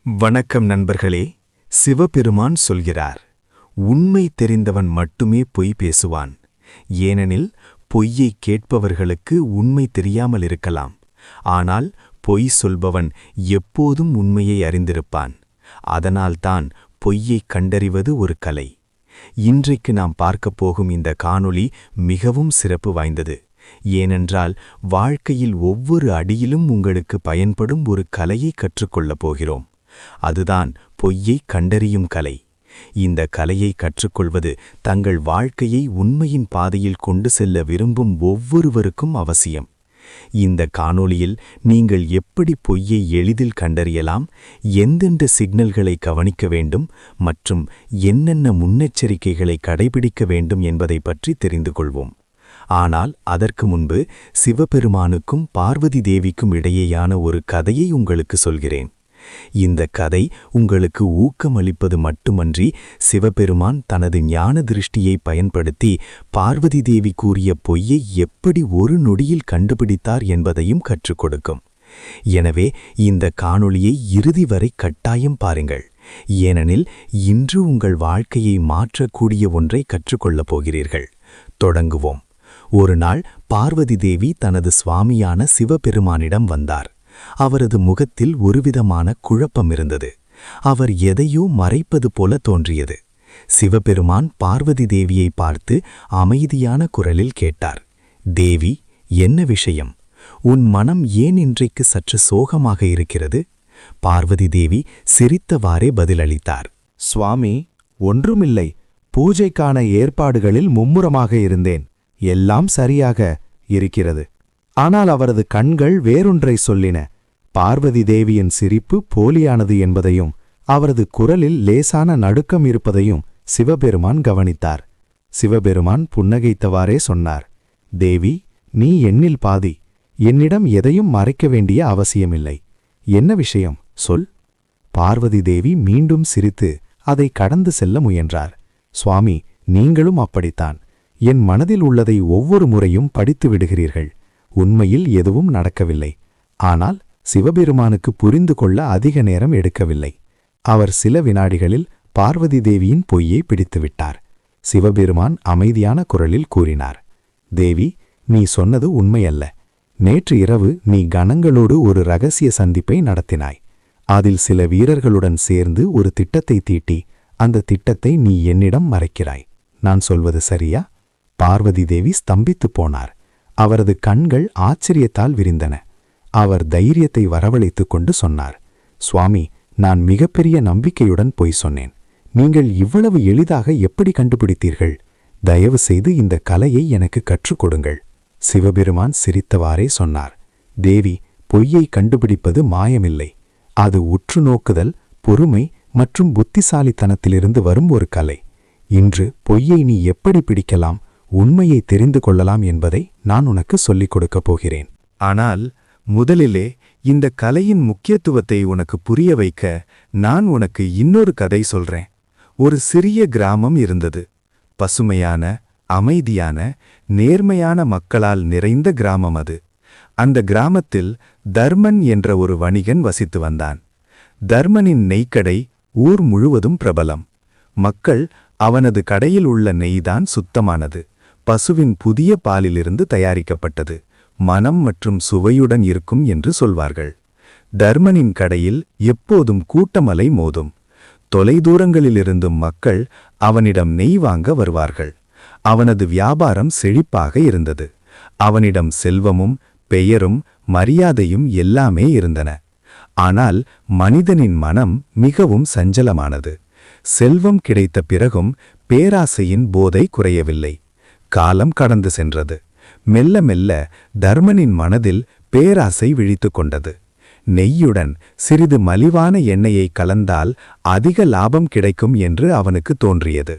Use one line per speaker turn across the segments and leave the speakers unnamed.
வணக்கம் நண்பர்களே. சிவபெருமான் சொல்கிறார், உண்மை தெரிந்தவன் மட்டுமே பொய் பேசுவான். ஏனெனில் பொய்யைக் கேட்பவர்களுக்கு உண்மை தெரியாமல் இருக்கலாம். ஆனால் பொய் சொல்பவன் எப்போதும் உண்மையை அறிந்திருப்பான். அதனால்தான் பொய்யைக் கண்டறிவது ஒரு கலை. இன்றைக்கு நாம் பார்க்கப் போகும் இந்த காணொளி மிகவும் சிறப்பு வாய்ந்தது. ஏனென்றால் வாழ்க்கையில் ஒவ்வொரு அடியிலும் உங்களுக்கு பயன்படும் ஒரு கலையை கற்றுக்கொள்ளப் போகிறோம். அதுதான் பொய்யைக் கண்டறியும் கலை. இந்த கலையை கற்றுக்கொள்வது தங்கள் வாழ்க்கையை உண்மையின் பாதையில் கொண்டு செல்ல விரும்பும் ஒவ்வொருவருக்கும் அவசியம். இந்த காணொளியில் நீங்கள் எப்படி பொய்யை எளிதில் கண்டறியலாம், எந்தெந்த சிக்னல்களை கவனிக்க வேண்டும் மற்றும் என்னென்ன முன்னெச்சரிக்கைகளை கடைபிடிக்க வேண்டும் என்பதை பற்றி தெரிந்து கொள்வோம். ஆனால் அதற்கு முன்பு சிவபெருமானுக்கும் பார்வதி தேவிக்கும் இடையேயான ஒரு கதையை உங்களுக்கு சொல்கிறேன். இந்த கதை உங்களுக்கு ஊக்கமளிப்பது மட்டுமன்றி சிவபெருமான் தனது ஞான திருஷ்டியை பயன்படுத்தி பார்வதி தேவி கூறிய பொய்யை எப்படி ஒரு நொடியில் கண்டுபிடித்தார் என்பதையும் கற்றுக் கொடுக்கும். எனவே இந்த காணொளியை இறுதி வரை கட்டாயம் பாருங்கள். ஏனெனில் இன்று உங்கள் வாழ்க்கையை மாற்றக்கூடிய ஒன்றை கற்றுக்கொள்ளப் போகிறீர்கள். தொடங்குவோம். ஒரு நாள் பார்வதி தேவி தனது சுவாமியான சிவபெருமானிடம் வந்தார். அவரது முகத்தில் ஒருவிதமான குழப்பம் இருந்தது. அவர் எதையோ மறைப்பது போல தோன்றியது. சிவபெருமான் பார்வதி தேவியை பார்த்து அமைதியான குரலில் கேட்டார், தேவி, என்ன விஷயம்? உன் மனம் ஏன் இன்றைக்கு சற்று சோகமாக இருக்கிறது? பார்வதி தேவி சிரித்தவாறே பதிலளித்தார்,
சுவாமி, ஒன்றுமில்லை. பூஜைக்கான ஏற்பாடுகளில் மும்முரமாக இருந்தேன். எல்லாம் சரியாக இருக்கிறது. ஆனால் அவரது கண்கள் வேறொன்றை சொல்லின. பார்வதி தேவியின் சிரிப்பு போலியானது என்பதையும் அவரது குரலில் லேசான நடுக்கம் இருப்பதையும் சிவபெருமான் கவனித்தார். சிவபெருமான் புன்னகைத்தவாறே சொன்னார், தேவி, நீ என்னில் பாதி. என்னிடம் எதையும் மறைக்க வேண்டிய அவசியமில்லை. என்ன விஷயம் சொல். பார்வதி தேவி மீண்டும் சிரித்து அதை கடந்து செல்ல முயன்றார். சுவாமி, நீங்களும் அப்படித்தான். என் மனதில் உள்ளதை ஒவ்வொரு முறையும் படித்து விடுகிறீர்கள். உண்மையில் எதுவும் நடக்கவில்லை. ஆனால் சிவபெருமானுக்கு புரிந்து கொள்ள அதிக நேரம் எடுக்கவில்லை. அவர் சில வினாடிகளில் பார்வதி தேவியின் பொய்யை பிடித்துவிட்டார். சிவபெருமான் அமைதியான குரலில் கூறினார், தேவி, நீ சொன்னது உண்மையல்ல. நேற்று இரவு நீ கணங்களோடு ஒரு இரகசிய சந்திப்பை நடத்தினாய். அதில் சில வீரர்களுடன் சேர்ந்து ஒரு திட்டத்தை தீட்டி அந்த திட்டத்தை நீ என்னிடம் மறைக்கிறாய். நான் சொல்வது சரியா? பார்வதி தேவி ஸ்தம்பித்துப் போனார். அவரது கண்கள் ஆச்சரியத்தால் விரிந்தன. அவர் தைரியத்தை வரவழைத்துக் கொண்டு சொன்னார், சுவாமி, நான் மிகப்பெரிய நம்பிக்கையுடன் பொய் சொன்னேன். நீங்கள் இவ்வளவு எளிதாக எப்படி கண்டுபிடித்தீர்கள்? தயவு செய்து இந்த கலையை எனக்கு கற்றுக் கொடுங்கள். சிவபெருமான் சிரித்தவாறே சொன்னார், தேவி, பொய்யை கண்டுபிடிப்பது மாயமில்லை. அது உற்று நோக்குதல், பொறுமை மற்றும் புத்திசாலித்தனத்திலிருந்து வரும் ஒரு கலை. இன்று பொய்யை நீ எப்படி பிடிக்கலாம், உண்மையை தெரிந்து கொள்ளலாம் என்பதை நான் உனக்கு சொல்லிக் கொடுக்கப் போகிறேன்.
ஆனால் முதலிலே இந்த கலையின் முக்கியத்துவத்தை உனக்கு புரிய வைக்க நான் உனக்கு இன்னொரு கதை சொல்றேன். ஒரு சிறிய கிராமம் இருந்தது. பசுமையான, அமைதியான, நேர்மையான மக்களால் நிறைந்த கிராமம் அது. அந்த கிராமத்தில் தர்மன் என்ற ஒரு வணிகன் வசித்து வந்தான். தர்மனின் நெய்க்கடை ஊர் முழுவதும் பிரபலம். மக்கள் அவனது கடையில் உள்ள நெய்தான் சுத்தமானது, பசுவின் புதிய பாலிலிருந்து தயாரிக்கப்பட்டது, மனம் மற்றும் சுவையுடன் இருக்கும் என்று சொல்வார்கள். தர்மனின் கடையில் எப்போதும் கூட்டமலை மோதும். தொலைதூரங்களிலிருந்தும் மக்கள் அவனிடம் நெய் வாங்க வருவார்கள். அவனது வியாபாரம் செழிப்பாக இருந்தது. அவனிடம் செல்வமும் பெயரும் மரியாதையும் எல்லாமே இருந்தன. ஆனால் மனிதனின் மனம் மிகவும் சஞ்சலமானது. செல்வம் கிடைத்த பிறகும் பேராசையின் போதை குறையவில்லை. காலம் கடந்து சென்றது. மெல்ல மெல்ல தர்மனின் மனதில் பேராசை விழித்து கொண்டது. நெய்யுடன் சிறிது மலிவான எண்ணெயை கலந்தால் அதிக லாபம் கிடைக்கும் என்று அவனுக்கு தோன்றியது.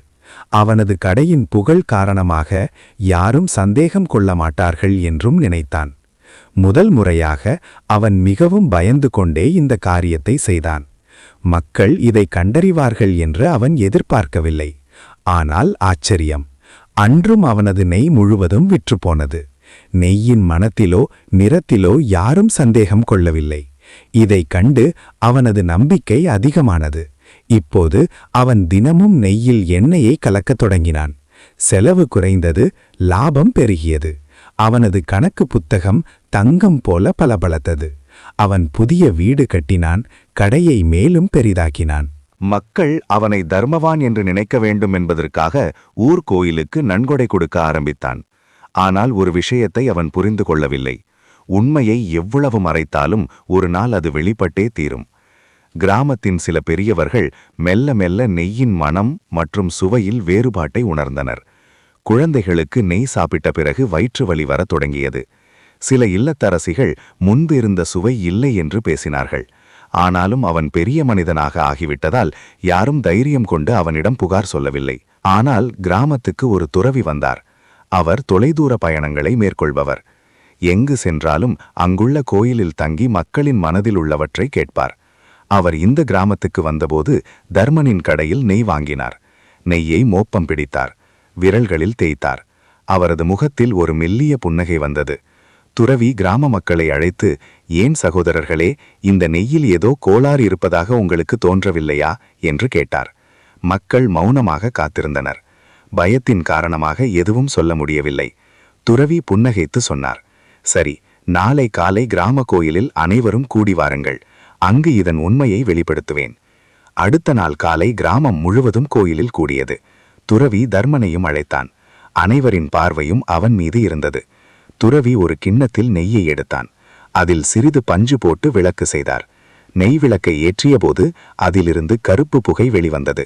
அவனது கடையின் புகழ் காரணமாக யாரும் சந்தேகம் கொள்ள மாட்டார்கள் என்றும் நினைத்தான். முதல் முறையாக அவன் மிகவும் பயந்து கொண்டே இந்த காரியத்தை செய்தான். மக்கள் இதை கண்டறிவார்கள் என்று அவன் எதிர்பார்க்கவில்லை. ஆனால் ஆச்சரியம்! அன்றும் அவனது நெய் முழுவதும் விற்றுப்போனது. நெய்யின் மணத்திலோ நிறத்திலோ யாரும் சந்தேகம் கொள்ளவில்லை.
இதைக் கண்டு அவனது நம்பிக்கை அதிகமானது. இப்போது அவன் தினமும் நெய்யில் எண்ணெயை கலக்கத் தொடங்கினான். செலவு குறைந்தது, லாபம் பெருகியது. அவனது கணக்கு புத்தகம் தங்கம் போல பளபளத்தது. அவன் புதிய வீடு கட்டினான், கடையை மேலும் பெரிதாக்கினான்.
மக்கள் அவனை தர்மவான் என்று நினைக்க வேண்டும் என்பதற்காக ஊர்கோயிலுக்கு நன்கொடை கொடுக்க ஆரம்பித்தான். ஆனால் ஒரு விஷயத்தை அவன் புரிந்து கொள்ளவில்லை. உண்மையை எவ்வளவு மறைத்தாலும் ஒரு நாள் அது வெளிப்பட்டே தீரும். கிராமத்தின் சில பெரியவர்கள் மெல்ல மெல்ல நெய்யின் மனம் மற்றும் சுவையில் வேறுபாட்டை உணர்ந்தனர். குழந்தைகளுக்கு நெய் சாப்பிட்ட பிறகு வயிற்று வலி வரத் தொடங்கியது. சில இல்லத்தரசிகள் முன்பு இருந்த சுவை இல்லை என்று பேசினார்கள். ஆனாலும் அவன் பெரிய மனிதனாக ஆகிவிட்டதால் யாரும் தைரியம் கொண்டு அவனிடம் புகார் சொல்லவில்லை. ஆனால் கிராமத்துக்கு ஒரு துறவி வந்தார். அவர் தொலைதூர பயணங்களை மேற்கொள்பவர். எங்கு சென்றாலும் அங்குள்ள கோயிலில் தங்கி மக்களின் மனதில் உள்ளவற்றை கேட்பார். அவர் இந்த கிராமத்துக்கு வந்தபோது தர்மனின் கடையில் நெய் வாங்கினார். நெய்யை மோப்பம் பிடித்தார், விரல்களில் தேய்த்தார். அவரது முகத்தில் ஒரு மெல்லிய புன்னகை வந்தது. துறவி கிராம மக்களை அழைத்து, ஏன் சகோதரர்களே, இந்த நெய்யில் ஏதோ கோளாறு இருப்பதாக உங்களுக்கு தோன்றவில்லையா என்று கேட்டார். மக்கள் மௌனமாக காத்திருந்தனர். பயத்தின் காரணமாக எதுவும் சொல்ல முடியவில்லை. துறவி புன்னகைத்து சொன்னார், சரி, நாளை காலை கிராம கோயிலில் அனைவரும் கூடி வாருங்கள். அங்கு இதன் உண்மையை வெளிப்படுத்துவேன். அடுத்த நாள் காலை கிராமம் முழுவதும் கோயிலில் கூடியது. துறவி தர்மனையும் அழைத்தான். அனைவரின் பார்வையும் அவன் மீது இருந்தது. துறவி ஒரு கிண்ணத்தில் நெய்யை எடுத்தான். அதில் சிறிது பஞ்சு போட்டு விளக்கு செய்தார். நெய் விளக்கை ஏற்றியபோது அதிலிருந்து கருப்பு புகை வெளிவந்தது.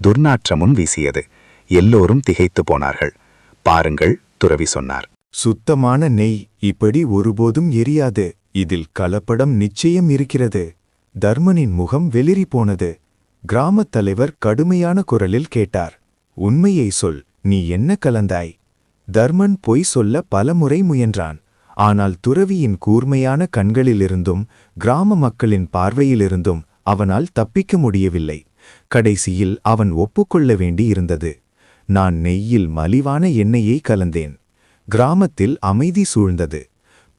துர்நாற்றமும் வீசியது. எல்லோரும் திகைத்து போனார்கள். பாருங்கள், துறவி சொன்னார்.
சுத்தமான நெய் இப்படி ஒருபோதும் எரியாது. இதில் கலப்படம் நிச்சயம் இருக்கிறது. தர்மனின் முகம் வெளிரி போனது. கிராமத் தலைவர் கடுமையான குரலில் கேட்டார், உண்மையை சொல், நீ என்ன கலந்தாய்? தர்மன் பொய் சொல்ல பலமுறை முயன்றான். ஆனால் துறவியின் கூர்மையான கண்களிலிருந்தும் கிராம மக்களின் பார்வையிலிருந்தும் அவனால் தப்பிக்க முடியவில்லை. கடைசியில் அவன் ஒப்புக்கொள்ள வேண்டியிருந்தது. நான் நெய்யில் மலிவான எண்ணெயை கலந்தேன். கிராமத்தில் அமைதி சூழ்ந்தது.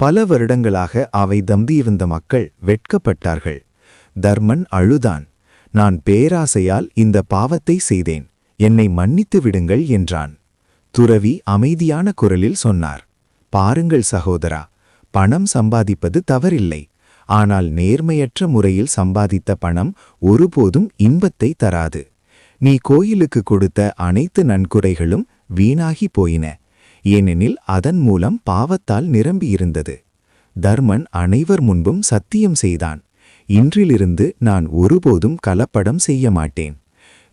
பல வருடங்களாக அவை தம்பியிருந்த மக்கள் வெட்கப்பட்டார்கள். தர்மன் அழுதான். நான் பேராசையால் இந்த பாவத்தை செய்தேன், என்னை மன்னித்து விடுங்கள் என்றான். துறவி அமைதியான குரலில் சொன்னார், பாருங்கள் சகோதரா, பணம் சம்பாதிப்பது தவறில்லை. ஆனால் நேர்மையற்ற முறையில் சம்பாதித்த பணம் ஒருபோதும் இன்பத்தை தராது. நீ கோயிலுக்கு கொடுத்த அனைத்து நன்கொடைகளும் வீணாகி போயின. ஏனெனில் அதன் மூலம் பாவத்தால் நிரம்பியிருந்தது. தர்மன் அனைவர் முன்பும் சத்தியம் செய்தான், இன்றிலிருந்து நான் ஒருபோதும் கலப்படம் செய்ய மாட்டேன்.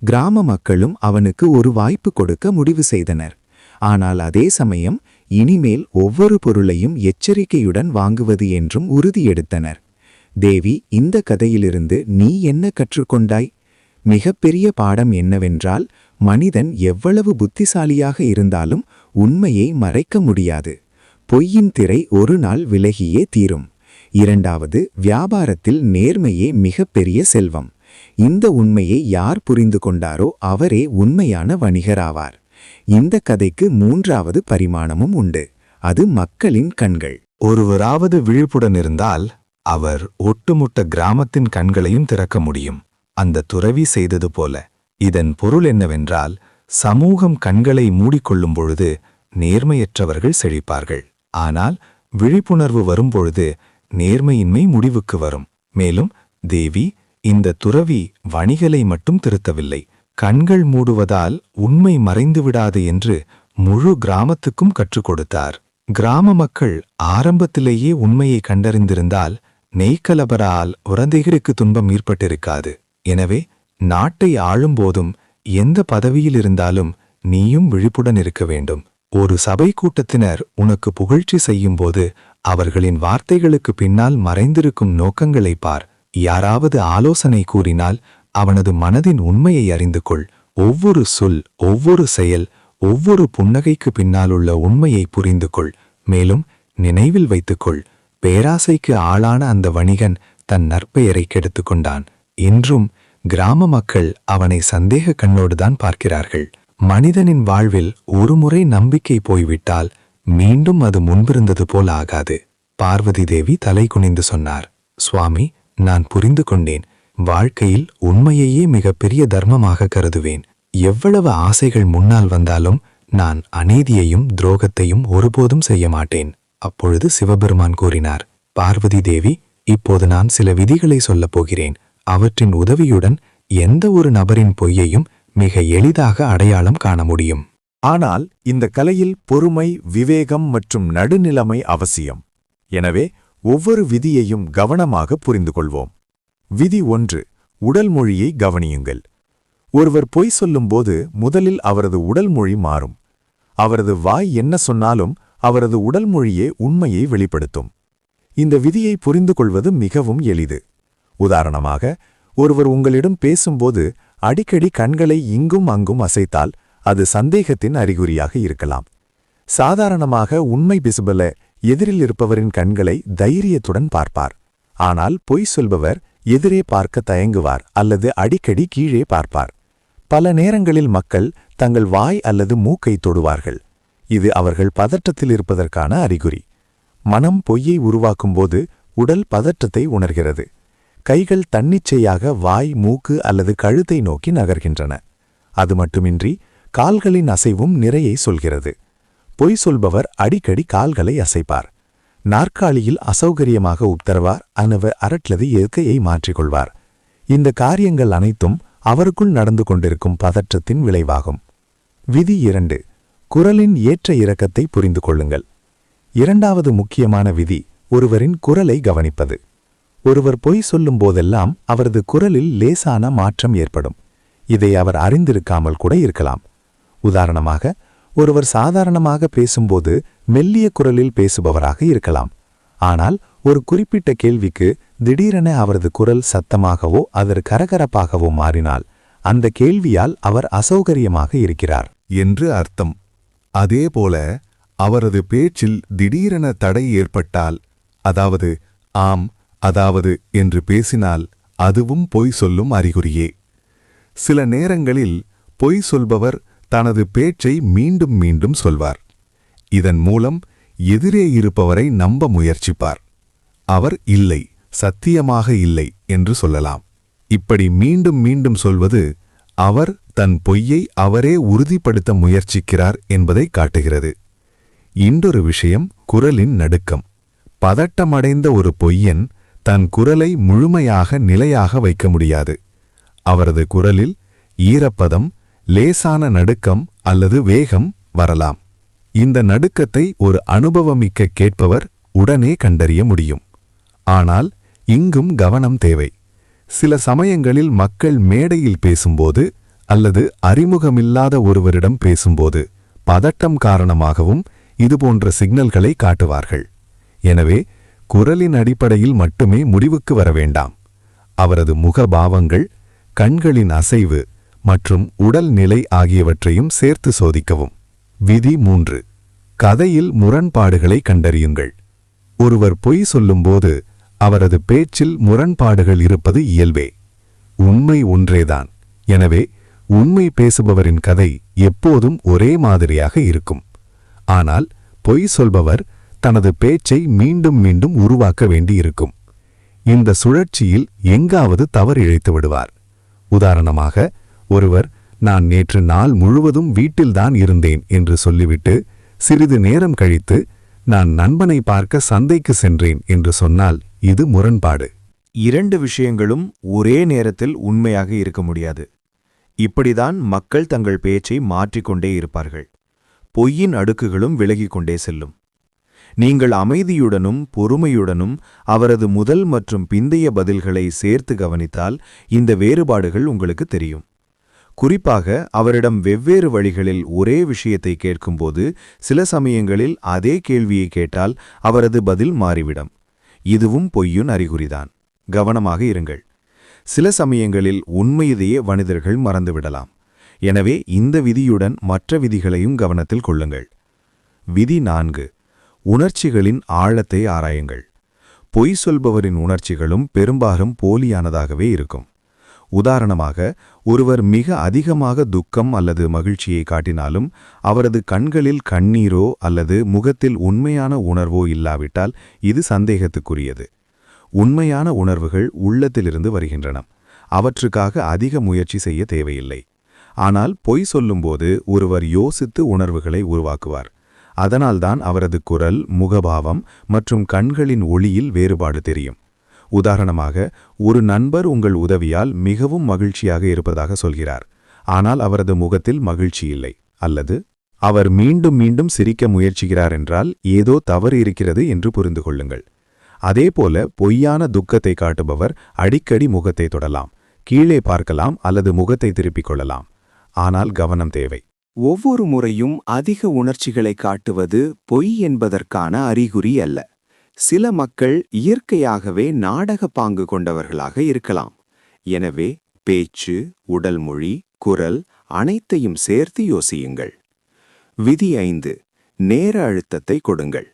கிராம மக்களும் அவனுக்கு ஒரு வாய்ப்பு கொடுக்க முடிவு செய்தனர். ஆனால் அதே சமயம் இனிமேல் ஒவ்வொரு பொருளையும் எச்சரிக்கையுடன் வாங்குவது என்றும் உறுதியெடுத்தனர். தேவி, இந்த கதையிலிருந்து நீ என்ன கற்றுக்கொண்டாய்? மிகப்பெரிய பாடம் என்னவென்றால், மனிதன் எவ்வளவு புத்திசாலியாக இருந்தாலும் உண்மையை மறைக்க முடியாது. பொய்யின் திரை ஒரு நாள் விலகியே தீரும். இரண்டாவது, வியாபாரத்தில் நேர்மையே மிகப்பெரிய செல்வம். இந்த உண்மையை யார் புரிந்து கொண்டாரோ அவரே உண்மையான வணிகராவார். இந்த கதைக்கு மூன்றாவது பரிமாணமும் உண்டு. அது மக்களின் கண்கள்.
ஒருவராவது விழிப்புடன் இருந்தால் அவர் ஒட்டுமொத்த கிராமத்தின் கண்களையும் திறக்க முடியும். அந்த துறவி செய்தது போல. இதன் பொருள் என்னவென்றால், சமூகம் கண்களை மூடிக்கொள்ளும் பொழுது நேர்மையற்றவர்கள் செழிப்பார்கள். ஆனால் விழிப்புணர்வு வரும்பொழுது நேர்மையின்மை முடிவுக்கு வரும். மேலும் தேவி, இந்த துறவி வணிகளை மட்டும் திருத்தவில்லை, கண்கள் மூடுவதால் உண்மை மறைந்துவிடாது என்று முழு கிராமத்துக்கும் கற்றுக் கொடுத்தார். கிராம மக்கள் ஆரம்பத்திலேயே உண்மையை கண்டறிந்திருந்தால் நெய்க்கலபரால் உறந்தைகளுக்கு துன்பம் ஏற்பட்டிருக்காது. எனவே நாட்டை ஆளும்போதும் எந்த பதவியில் இருந்தாலும் நீயும் விழிப்புடன் இருக்க வேண்டும். ஒரு சபை கூட்டத்தினர் உனக்கு புகழ்ச்சி செய்யும்போது அவர்களின் வார்த்தைகளுக்கு பின்னால் மறைந்திருக்கும் நோக்கங்களை பார். யாராவது ஆலோசனை கூறினால் அவனது மனதின் உண்மையை அறிந்து கொள். ஒவ்வொரு சொல், ஒவ்வொரு செயல், ஒவ்வொரு புன்னகைக்கு பின்னாலுள்ள உண்மையை புரிந்து கொள். மேலும் நினைவில் வைத்துக்கொள், பேராசைக்கு ஆளான அந்த வணிகன் தன் நற்பெயரை கெடுத்துக் கொண்டான். இன்றும் கிராம மக்கள் அவனை சந்தேக கண்ணோடுதான் பார்க்கிறார்கள். மனிதனின் வாழ்வில் ஒருமுறை நம்பிக்கை போய்விட்டால் மீண்டும் அது முன்பிருந்தது போல் ஆகாது. பார்வதி தேவி தலை குனிந்து சொன்னார், சுவாமி,
நான் புரிந்து கொண்டேன். வாழ்க்கையில் உண்மையையே மிகப்பெரிய தர்மமாக கருதுவேன். எவ்வளவு ஆசைகள் முன்னால் வந்தாலும் நான் அநீதியையும் துரோகத்தையும் ஒருபோதும் செய்ய மாட்டேன். அப்பொழுது சிவபெருமான் கூறினார், பார்வதி தேவி, இப்போது நான் சில விதிகளை சொல்லப் போகிறேன். அவற்றின் உதவியுடன் எந்த ஒரு நபரின் பொய்யையும் மிக எளிதாக அடையாளம் காண முடியும்.
ஆனால் இந்த கலையில் பொறுமை, விவேகம் மற்றும் நடுநிலைமை அவசியம். எனவே ஒவ்வொரு விதியையும் கவனமாக புரிந்து கொள்வோம். விதி 1. உடல் மொழியை கவனியுங்கள். ஒருவர் பொய் சொல்லும்போது முதலில் அவரது உடல் மொழி மாறும். அவரது வாய் என்ன சொன்னாலும் அவரது உடல் மொழியே உண்மையை வெளிப்படுத்தும். இந்த விதியை புரிந்து கொள்வது மிகவும் எளிது. உதாரணமாக, ஒருவர் உங்களிடம் பேசும்போது அடிக்கடி கண்களை இங்கும் அங்கும் அசைத்தால் அது சந்தேகத்தின் அறிகுறியாக இருக்கலாம். சாதாரணமாக உண்மை பேசுபல எதிரில் இருப்பவரின் கண்களை தைரியத்துடன் பார்ப்பார். ஆனால் பொய் சொல்பவர் எதிரே பார்க்க தயங்குவார் அல்லது அடிக்கடி கீழே பார்ப்பார். பல நேரங்களில் மக்கள் தங்கள் வாய் அல்லது மூக்கை தொடுவார்கள். இது அவர்கள் பதற்றத்தில் இருப்பதற்கான அறிகுறி. மனம் பொய்யை உருவாக்கும்போது உடல் பதற்றத்தை உணர்கிறது. கைகள் தன்னிச்சையாக வாய், மூக்கு அல்லது கழுத்தை நோக்கி நகர்கின்றன. அது மட்டுமின்றி கால்களின் அசைவும் நிறையை சொல்கிறது. பொய் சொல்பவர் அடிக்கடி கால்களை அசைப்பார். நாற்காலியில் அசௌகரியமாக உத்தரவார் அல்லது அரட்லது இருக்கையை மாற்றிக்கொள்வார். இந்த காரியங்கள் அனைத்தும் அவருக்குள் நடந்து கொண்டிருக்கும் பதற்றத்தின் விளைவாகும். விதி 2. குரலின் ஏற்ற இறக்கத்தை புரிந்து கொள்ளுங்கள். இரண்டாவது முக்கியமான விதி ஒருவரின் குரலை கவனிப்பது. ஒருவர் பொய் சொல்லும் போதெல்லாம் அவரது குரலில் லேசான மாற்றம் ஏற்படும். இதை அவர் அறிந்திருக்காமல் கூட இருக்கலாம். உதாரணமாக, ஒருவர் சாதாரணமாக பேசும்போது மெல்லிய குரலில் பேசுபவராக இருக்கலாம். ஆனால் ஒரு குறிப்பிட்ட கேள்விக்கு திடீரென அவரது குரல் சத்தமாகவோ அதற்கு கரகரப்பாகவோ மாறினால் அந்த கேள்வியால் அவர் அசௌகரியமாக இருக்கிறார்
என்று அர்த்தம். அதேபோல அவரது பேச்சில் திடீரென தடை ஏற்பட்டால், அதாவது ஆம், அதாவது என்று பேசினால் அதுவும் பொய் சொல்லும் அறிகுறியே. சில நேரங்களில் பொய் சொல்பவர் தனது பேச்சை மீண்டும் மீண்டும் சொல்வார். இதன் மூலம் எதிரே இருப்பவரை நம்ப முயற்சிப்பார். அவர் இல்லை, சத்தியமாக இல்லை என்று சொல்லலாம். இப்படி மீண்டும் மீண்டும் சொல்வது அவர் தன் பொய்யை அவரே உறுதிப்படுத்த முயற்சிக்கிறார் என்பதை காட்டுகிறது. இன்னொரு விஷயம் குரலின் நடுக்கம். பதட்டமடைந்த ஒரு பொய்யன் தன் குரலை முழுமையாக நிலையாக வைக்க முடியாது. அவரது குரலில் ஈரப்பதம், லேசான நடுக்கம் அல்லது வேகம் வரலாம். இந்த நடுக்கத்தை ஒரு அனுபவமிக்க கேட்பவர் உடனே கண்டறிய முடியும். ஆனால் இங்கும் கவனம் தேவை. சில சமயங்களில் மக்கள் மேடையில் பேசும்போது அல்லது அறிமுகமில்லாத ஒருவரிடம் பேசும்போது பதட்டம் காரணமாகவும் இதுபோன்ற சிக்னல்களை காட்டுவார்கள். எனவே குரலின் அடிப்படையில் மட்டுமே முடிவுக்கு வர வேண்டாம். அவரது முகபாவங்கள், கண்களின் அசைவு மற்றும் உடல் நிலை ஆகியவற்றையும் சேர்த்து சோதிக்கவும். விதி 3. கதையில் முரண்பாடுகளை கண்டறியுங்கள். ஒருவர் பொய் சொல்லும்போது அவரது பேச்சில் முரண்பாடுகள் இருப்பது இயல்பே. உண்மை ஒன்றேதான். எனவே உண்மை பேசுபவரின் கதை எப்போதும் ஒரே மாதிரியாக இருக்கும். ஆனால் பொய் சொல்பவர் தனது பேச்சை மீண்டும் மீண்டும் உருவாக்க வேண்டியிருக்கும். இந்த சுழற்சியில் எங்காவது தவறு இழைத்து விடுவார். உதாரணமாக, ஒருவர் நான் நேற்று நாள் முழுவதும் வீட்டில்தான் இருந்தேன் என்று சொல்லிவிட்டு சிறிது நேரம் கழித்து நான் நண்பனை பார்க்க சந்தைக்கு சென்றேன் என்று சொன்னால் இது முரண்பாடு.
2 விஷயங்களும் ஒரே நேரத்தில் உண்மையாக இருக்க முடியாது. இப்படிதான் மக்கள் தங்கள் பேச்சை மாற்றிக்கொண்டே இருப்பார்கள். பொய்யின் அடுக்குகளும் விலகிக் கொண்டே செல்லும். நீங்கள் அமைதியுடனும் பொறுமையுடனும் அவரது முதல் மற்றும் பிந்தைய பதில்களை சேர்த்து கவனித்தால் இந்த வேறுபாடுகள் உங்களுக்கு தெரியும். குறிப்பாக அவரிடம் வெவ்வேறு வழிகளில் ஒரே விஷயத்தை கேட்கும்போது சில சமயங்களில் அதே கேள்வியை கேட்டால் அவரது பதில் மாறிவிடும். இதுவும் பொய்யின் அறிகுறிதான். கவனமாக இருங்கள். சில சமயங்களில் உண்மையதையே மனிதர்கள் மறந்துவிடலாம். எனவே இந்த விதியுடன் மற்ற விதிகளையும் கவனத்தில் கொள்ளுங்கள். விதி 4. உணர்ச்சிகளின் ஆழத்தை ஆராயுங்கள். பொய் சொல்பவரின் உணர்ச்சிகளும் பெரும்பாலும் போலியானதாகவே இருக்கும். உதாரணமாக, ஒருவர் மிக அதிகமாக துக்கம் அல்லது மகிழ்ச்சியை காட்டினாலும் அவரது கண்களில் கண்ணீரோ அல்லது முகத்தில் உண்மையான உணர்வோ இல்லாவிட்டால் இது சந்தேகத்துக்குரியது. உண்மையான உணர்வுகள் உள்ளத்திலிருந்து வருகின்றன. அவற்றுக்காக அதிக முயற்சி செய்ய தேவையில்லை. ஆனால் பொய் சொல்லும்போது ஒருவர் யோசித்து உணர்வுகளை உருவாக்குவார். அதனால்தான் அவரது குரல், முகபாவம் மற்றும் கண்களின் ஒளியில் வேறுபாடு தெரியும். உதாரணமாக, ஒரு நண்பர் உங்கள் உதவியால் மிகவும் மகிழ்ச்சியாக இருப்பதாக சொல்கிறார். ஆனால் அவரது முகத்தில் மகிழ்ச்சி இல்லை. அல்லது அவர் மீண்டும் மீண்டும் சிரிக்க முயற்சிக்கிறார் என்றால் ஏதோ தவறு இருக்கிறது என்று புரிந்து கொள்ளுங்கள். அதேபோல பொய்யான துக்கத்தை காட்டுபவர் அடிக்கடி முகத்தை தொடலாம், கீழே பார்க்கலாம் அல்லது முகத்தை திருப்பிக் கொள்ளலாம். ஆனால் கவனம் தேவை.
ஒவ்வொரு முறையும் அதிக உணர்ச்சிகளை காட்டுவது பொய் என்பதற்கான அறிகுறி அல்ல. சில மக்கள் இயற்கையாகவே நாடக பாங்கு கொண்டவர்களாக இருக்கலாம். எனவே பேச்சு, உடல் மொழி, குரல் அனைத்தையும் சேர்த்து யோசியுங்கள். விதி 5. நேர அழுத்தத்தை கொடுங்கள்.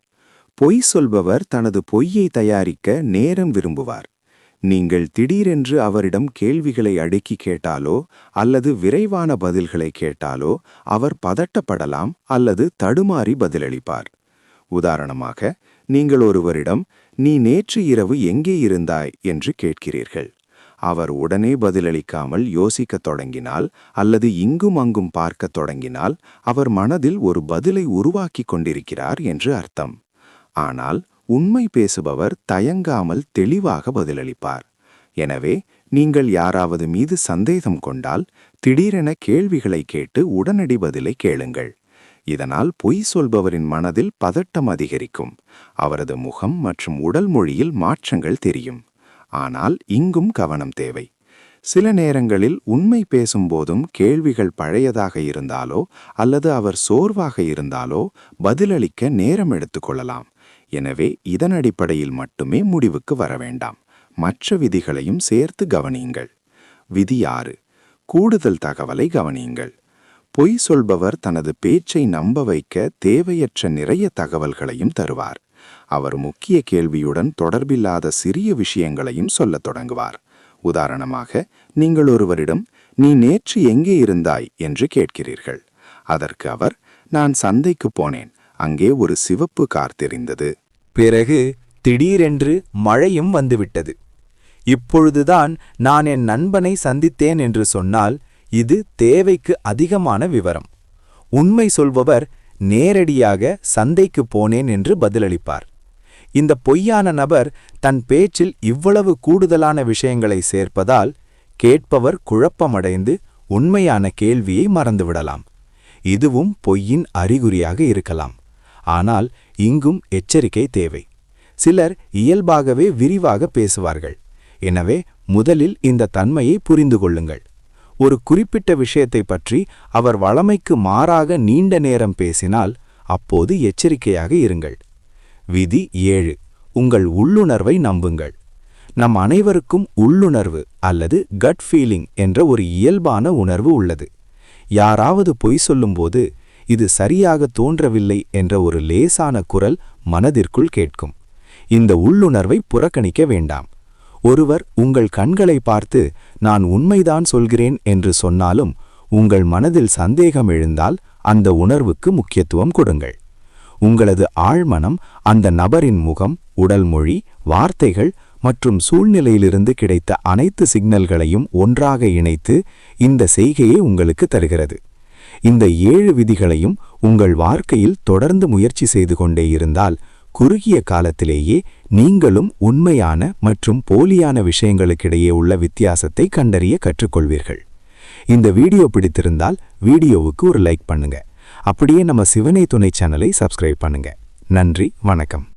பொய் சொல்பவர் தனது பொய்யை தயாரிக்க நேரம் விரும்புவார். நீங்கள் திடீரென்று அவரிடம் கேள்விகளை அடுக்கி கேட்டாலோ அல்லது விரைவான பதில்களை கேட்டாலோ அவர் பதட்டப்படலாம் அல்லது தடுமாறி பதிலளிப்பார். உதாரணமாக, நீங்கள் ஒருவரிடம் "நீ நேற்று இரவு எங்கே இருந்தாய்?" என்று கேட்கிறீர்கள். அவர் உடனே பதிலளிக்காமல் யோசிக்கத் தொடங்கினால் அல்லது இங்கும் அங்கும் பார்க்கத் தொடங்கினால் அவர் மனதில் ஒரு பதிலை உருவாக்கிக் கொண்டிருக்கிறார் என்று அர்த்தம். ஆனால் உண்மை பேசுபவர் தயங்காமல் தெளிவாக பதிலளிப்பார். எனவே நீங்கள் யாராவது மீது சந்தேகம் கொண்டால் திடீரென கேள்விகளை கேட்டு உடனடி பதிலை கேளுங்கள். இதனால் பொய் சொல்பவரின் மனதில் பதட்டம் அதிகரிக்கும். அவரது முகம் மற்றும் உடல் மொழியில் மாற்றங்கள் தெரியும். ஆனால் இங்கும் கவனம் தேவை. சில நேரங்களில் உண்மை பேசும்போதும் கேள்விகள் பழையதாக இருந்தாலோ அல்லது அவர் சோர்வாக இருந்தாலோ பதிலளிக்க நேரம் எடுத்துக்கொள்ளலாம். எனவே இதன் அடிப்படையில் மட்டுமே முடிவுக்கு வர வேண்டாம். மற்ற விதிகளையும் சேர்த்து கவனியுங்கள். விதி 6. கூடுதல் தகவலை கவனியுங்கள். பொய் சொல்பவர் தனது பேச்சை நம்ப வைக்க தேவையற்ற நிறைய தகவல்களையும் தருவார். அவர் முக்கிய கேள்வியுடன் தொடர்பில்லாத சிறிய விஷயங்களையும் சொல்லத் தொடங்குவார். உதாரணமாக, நீங்கள் ஒருவரிடம் "நீ நேற்று எங்கே இருந்தாய்?" என்று கேட்கிறீர்கள். அதற்கு அவர் "நான் சந்தைக்கு போனேன். அங்கே ஒரு சிவப்பு கார் தெரிந்தது.
பிறகு திடீரென்று மழையும் வந்துவிட்டது. இப்பொழுதுதான் நான் என் நண்பனை சந்தித்தேன்" என்று சொன்னால் இது தேவைக்கு அதிகமான விவரம். உண்மை சொல்பவர் நேரடியாக "சந்தைக்கு போனேன்" என்று பதிலளிப்பார். இந்த பொய்யான நபர் தன் பேச்சில் இவ்வளவு கூடுதலான விஷயங்களை சேர்ப்பதால் கேட்பவர் குழப்பமடைந்து உண்மையான கேள்வியை மறந்துவிடலாம். இதுவும் பொய்யின் அறிகுறியாக இருக்கலாம். ஆனால் இங்கும் எச்சரிக்கை தேவை. சிலர் இயல்பாகவே விரிவாக பேசுவார்கள். எனவே முதலில் இந்த தன்மையை புரிந்து கொள்ளுங்கள். ஒரு குறிப்பிட்ட விஷயத்தை பற்றி அவர் வழமைக்கு மாறாக நீண்ட நேரம் பேசினால் அப்போது எச்சரிக்கையாக இருங்கள். விதி 7. உங்கள் உள்ளுணர்வை நம்புங்கள். நம் அனைவருக்கும் உள்ளுணர்வு அல்லது கட் ஃபீலிங் என்ற ஒரு இயல்பான உணர்வு உள்ளது. யாராவது பொய் சொல்லும்போது இது சரியாக தோன்றவில்லை என்ற ஒரு லேசான குரல் மனதிற்குள் கேட்கும். இந்த உள்ளுணர்வை புறக்கணிக்க வேண்டாம். ஒருவர் உங்கள் கண்களை பார்த்து "நான் உண்மைதான் சொல்கிறேன்" என்று சொன்னாலும் உங்கள் மனதில் சந்தேகம் எழுந்தால் அந்த உணர்வுக்கு முக்கியத்துவம் கொடுங்கள். உங்களது ஆழ்மனம் அந்த நபரின் முகம், உடல் மொழி, வார்த்தைகள் மற்றும் சூழ்நிலையிலிருந்து கிடைத்த அனைத்து சிக்னல்களையும் ஒன்றாக இணைத்து இந்த செய்கையை உங்களுக்கு தருகிறது. இந்த 7 விதிகளையும் உங்கள் வாழ்க்கையில் தொடர்ந்து முயற்சி செய்து கொண்டே இருந்தால் குறுகிய காலத்திலேயே நீங்களும் உண்மையான மற்றும் போலியான விஷயங்களுக்கிடையே உள்ள வித்தியாசத்தை கண்டறிய கற்றுக்கொள்வீர்கள். இந்த வீடியோ பிடித்திருந்தால் வீடியோவுக்கு ஒரு லைக் பண்ணுங்க. அப்படியே நம்ம சிவனை துணை சேனலை சப்ஸ்கிரைப் பண்ணுங்க. நன்றி, வணக்கம்.